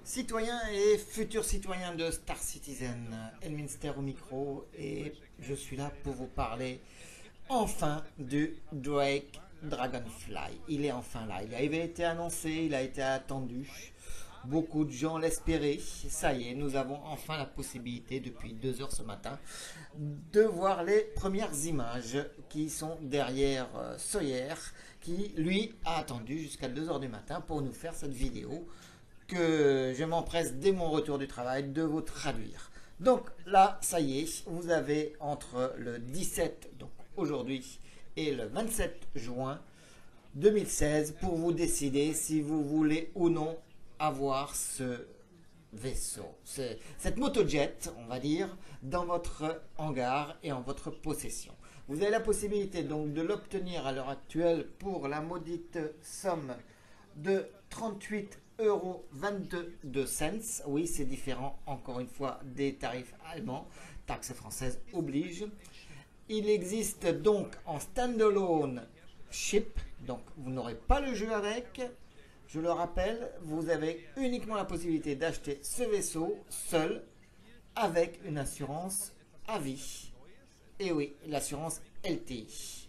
Citoyens et futurs citoyens de Star Citizen, Elminster au micro, et je suis là pour vous parler enfin du Drake Dragonfly. Il est enfin là, il avait été annoncé, il a été attendu, beaucoup de gens l'espéraient. Ça y est, nous avons enfin la possibilité depuis 2 heures ce matin de voir les premières images qui sont derrière Sawyer, qui lui a attendu jusqu'à 2 heures du matin pour nous faire cette vidéo que je m'empresse dès mon retour du travail de vous traduire. Donc là, ça y est, vous avez entre le 17, donc aujourd'hui, et le 27 juin 2016 pour vous décider si vous voulez ou non avoir ce vaisseau, cette motojet, on va dire, dans votre hangar et en votre possession. Vous avez la possibilité donc de l'obtenir à l'heure actuelle pour la maudite somme de 38,22 €. Oui, c'est différent, encore une fois, des tarifs allemands. Taxe française oblige. Il existe donc en standalone ship, donc vous n'aurez pas le jeu avec. Je le rappelle, vous avez uniquement la possibilité d'acheter ce vaisseau seul avec une assurance à vie. Et oui, l'assurance LTI.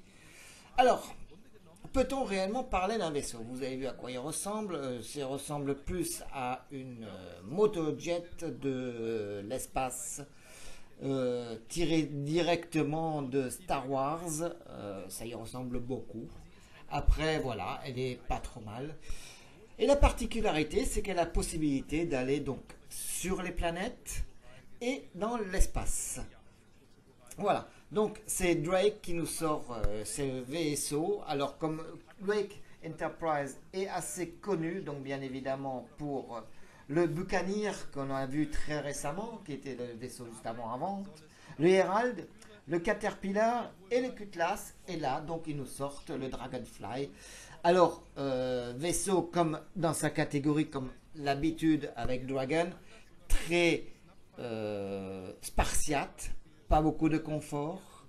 Alors, peut-on réellement parler d'un vaisseau? Vous avez vu à quoi il ressemble. Ça ressemble plus à une motojet de l'espace tirée directement de Star Wars. Ça y ressemble beaucoup. Après, voilà, elle est pas trop mal. Et la particularité, c'est qu'elle a la possibilité d'aller donc sur les planètes et dans l'espace. Voilà, donc c'est Drake qui nous sort ces vaisseaux. Alors comme Drake Enterprise est assez connu, donc bien évidemment pour le Buccaneer qu'on a vu très récemment, qui était le vaisseau juste avant à vente, le Herald, le Caterpillar et le Cutlass, et là donc ils nous sortent le Dragonfly. Alors vaisseau comme dans sa catégorie, comme l'habitude avec Dragon, très spartiate, pas beaucoup de confort,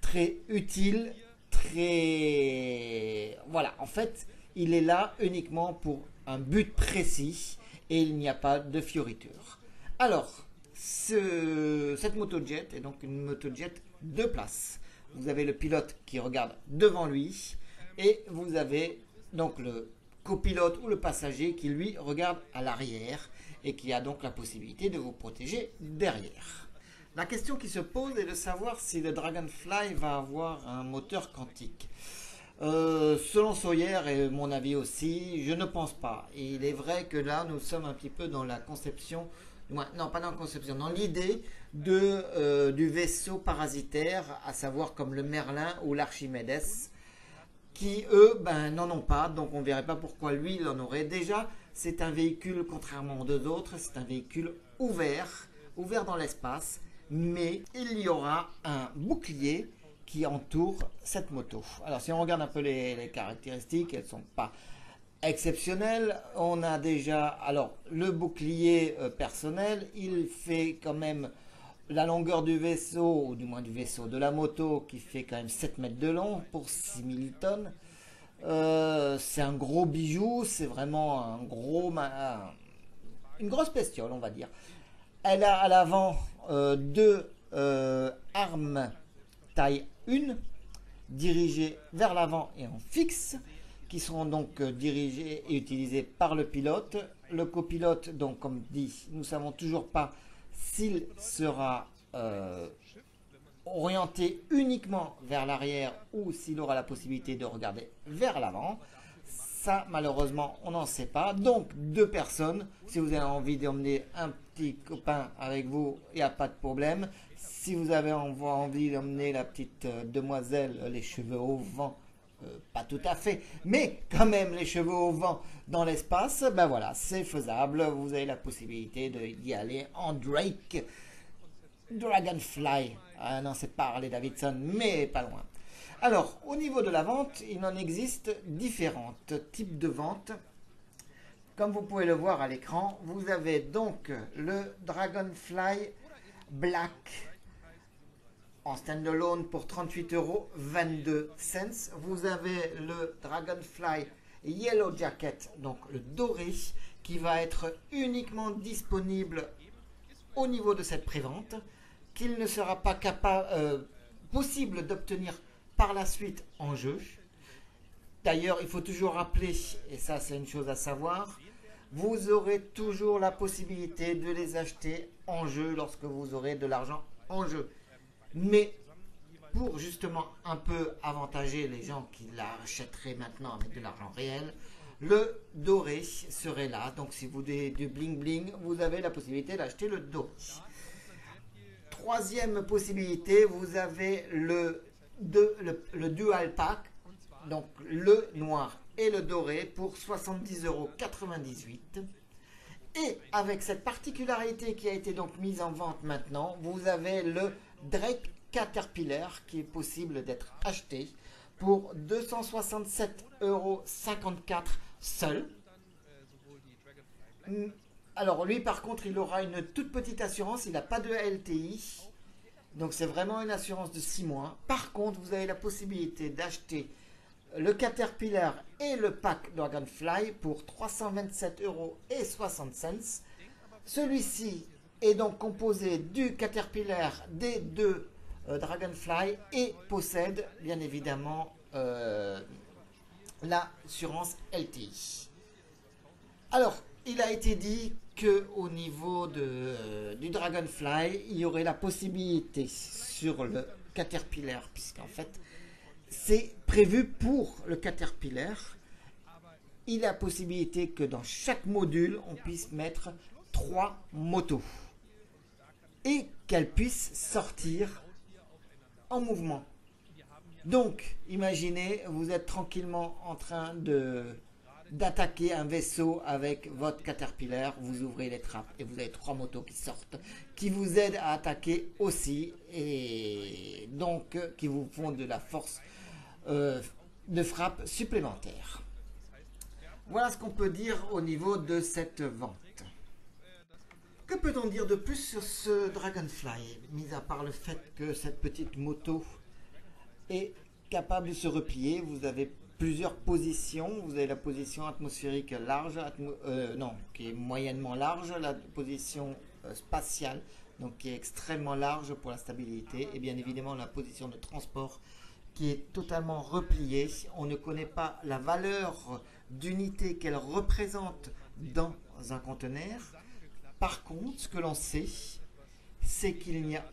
très utile, très... Voilà, en fait, il est là uniquement pour un but précis et il n'y a pas de fioriture. Alors, cette motojet est donc une motojet de place. Vous avez le pilote qui regarde devant lui et vous avez donc le copilote ou le passager qui lui regarde à l'arrière et qui a donc la possibilité de vous protéger derrière. La question qui se pose est de savoir si le Dragonfly va avoir un moteur quantique. Selon Sawyer et mon avis aussi, je ne pense pas. Et il est vrai que là, nous sommes un petit peu dans la conception, non pas dans la conception, dans l'idée du vaisseau parasitaire, à savoir comme le Merlin ou l'Archimedes, qui eux n'en ont pas, donc on ne verrait pas pourquoi lui il en aurait. Déjà, c'est un véhicule, contrairement aux deux autres, c'est un véhicule ouvert dans l'espace, mais il y aura un bouclier qui entoure cette moto. Alors si on regarde un peu les caractéristiques, elles ne sont pas exceptionnelles. On a déjà alors le bouclier personnel, il fait quand même la longueur du vaisseau, ou du moins du vaisseau, de la moto, qui fait quand même 7 mètres de long pour 6000 tonnes. C'est un gros bijou, c'est vraiment une grosse bestiole, on va dire. Elle a à l'avant deux armes taille 1 dirigées vers l'avant et en fixe, qui seront donc dirigées et utilisées par le pilote. Le copilote, donc comme dit, nous ne savons toujours pas s'il sera orienté uniquement vers l'arrière ou s'il aura la possibilité de regarder vers l'avant. Ça, malheureusement, on n'en sait pas. Donc, 2 personnes. Si vous avez envie d'emmener un petit copain avec vous, il n'y a pas de problème. Si vous avez envie d'emmener la petite demoiselle, les cheveux au vent, pas tout à fait, mais quand même les cheveux au vent dans l'espace, ben voilà, c'est faisable. Vous avez la possibilité d'y aller en Drake Dragonfly. Ah non, c'est pas Harley Davidson, mais pas loin. Alors, au niveau de la vente, il en existe différents types de ventes. Comme vous pouvez le voir à l'écran, vous avez donc le Dragonfly Black en standalone pour 38,22 €. Vous avez le Dragonfly Yellow Jacket, donc le doré, qui va être uniquement disponible au niveau de cette prévente, qu'il ne sera pas possible d'obtenir par la suite en jeu. D'ailleurs, il faut toujours rappeler, et ça c'est une chose à savoir, vous aurez toujours la possibilité de les acheter en jeu lorsque vous aurez de l'argent en jeu. Mais pour justement un peu avantager les gens qui l'achèteraient maintenant avec de l'argent réel, le doré serait là. Donc si vous avez du bling bling, vous avez la possibilité d'acheter le doré. Troisième possibilité, vous avez le dual pack, donc le noir et le doré pour 70,98 €. Et avec cette particularité qui a été donc mise en vente maintenant, vous avez le Drake Caterpillar qui est possible d'être acheté pour 267,54 € seul. Alors lui par contre il aura une toute petite assurance, il n'a pas de LTI, donc c'est vraiment une assurance de 6 mois. Par contre vous avez la possibilité d'acheter le Caterpillar et le pack Dragonfly pour 327,60 €. Celui-ci est donc composé du Caterpillar, des deux Dragonfly et possède bien évidemment l'assurance LTI. Alors, il a été dit qu'au niveau du Dragonfly, il y aurait la possibilité sur le Caterpillar, puisqu'en fait, c'est prévu pour le Caterpillar. Il y a la possibilité que dans chaque module, on puisse mettre 3 motos et qu'elles puissent sortir en mouvement. Donc, imaginez, vous êtes tranquillement en train d'attaquer un vaisseau avec votre Caterpillar, vous ouvrez les trappes et vous avez 3 motos qui sortent, qui vous aident à attaquer aussi et donc qui vous font de la force de frappe supplémentaire. Voilà ce qu'on peut dire au niveau de cette vente. Que peut-on dire de plus sur ce Dragonfly, mis à part le fait que cette petite moto est capable de se replier? Vous avez plusieurs positions. Vous avez la position atmosphérique large, qui est moyennement large, la position spatiale, donc qui est extrêmement large pour la stabilité, et bien évidemment la position de transport qui est totalement repliée. On ne connaît pas la valeur d'unité qu'elle représente dans un conteneur. Par contre, ce que l'on sait, c'est qu'il n'y a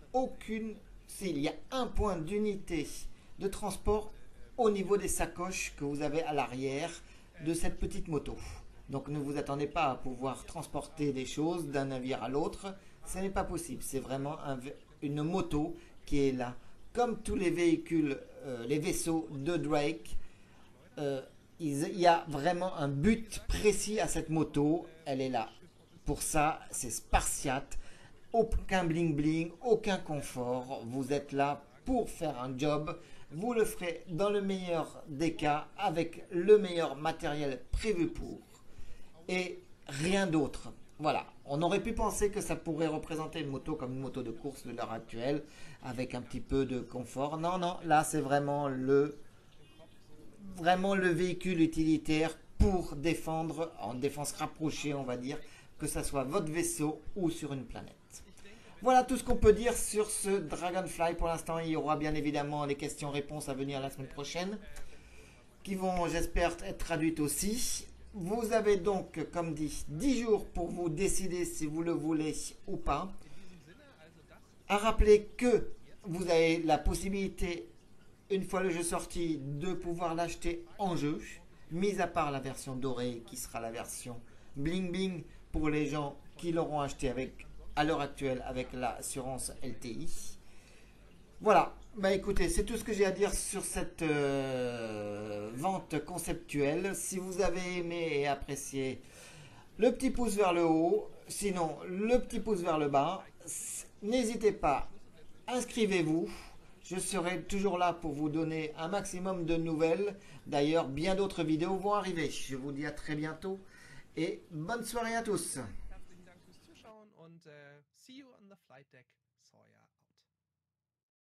s'il y a un point d'unité de transport au niveau des sacoches que vous avez à l'arrière de cette petite moto. Donc ne vous attendez pas à pouvoir transporter des choses d'un navire à l'autre, ce n'est pas possible. C'est vraiment une moto qui est là. Comme tous les véhicules, les vaisseaux de Drake, il y a vraiment un but précis à cette moto. Elle est là. Pour ça, c'est spartiate. Aucun bling bling, aucun confort. Vous êtes là pour faire un job. Vous le ferez dans le meilleur des cas avec le meilleur matériel prévu pour. Et rien d'autre. Voilà, on aurait pu penser que ça pourrait représenter une moto comme une moto de course de l'heure actuelle, avec un petit peu de confort. Non, non, là c'est vraiment le véhicule utilitaire pour défendre, en défense rapprochée on va dire, que ça soit votre vaisseau ou sur une planète. Voilà tout ce qu'on peut dire sur ce Dragonfly. Pour l'instant, il y aura bien évidemment les questions-réponses à venir la semaine prochaine, qui vont, j'espère, être traduites aussi. Vous avez donc, comme dit, 10 jours pour vous décider si vous le voulez ou pas. À rappeler que vous avez la possibilité, une fois le jeu sorti, de pouvoir l'acheter en jeu, mis à part la version dorée qui sera la version bling bling pour les gens qui l'auront acheté à l'heure actuelle avec l'assurance LTI. Voilà, bah écoutez, c'est tout ce que j'ai à dire sur cette vente conceptuelle. Si vous avez aimé et apprécié, le petit pouce vers le haut, sinon le petit pouce vers le bas. N'hésitez pas, inscrivez-vous. Je serai toujours là pour vous donner un maximum de nouvelles. D'ailleurs, bien d'autres vidéos vont arriver. Je vous dis à très bientôt et bonne soirée à tous. Herzlichen Dank fürs Zuschauen und see you on the flight deck.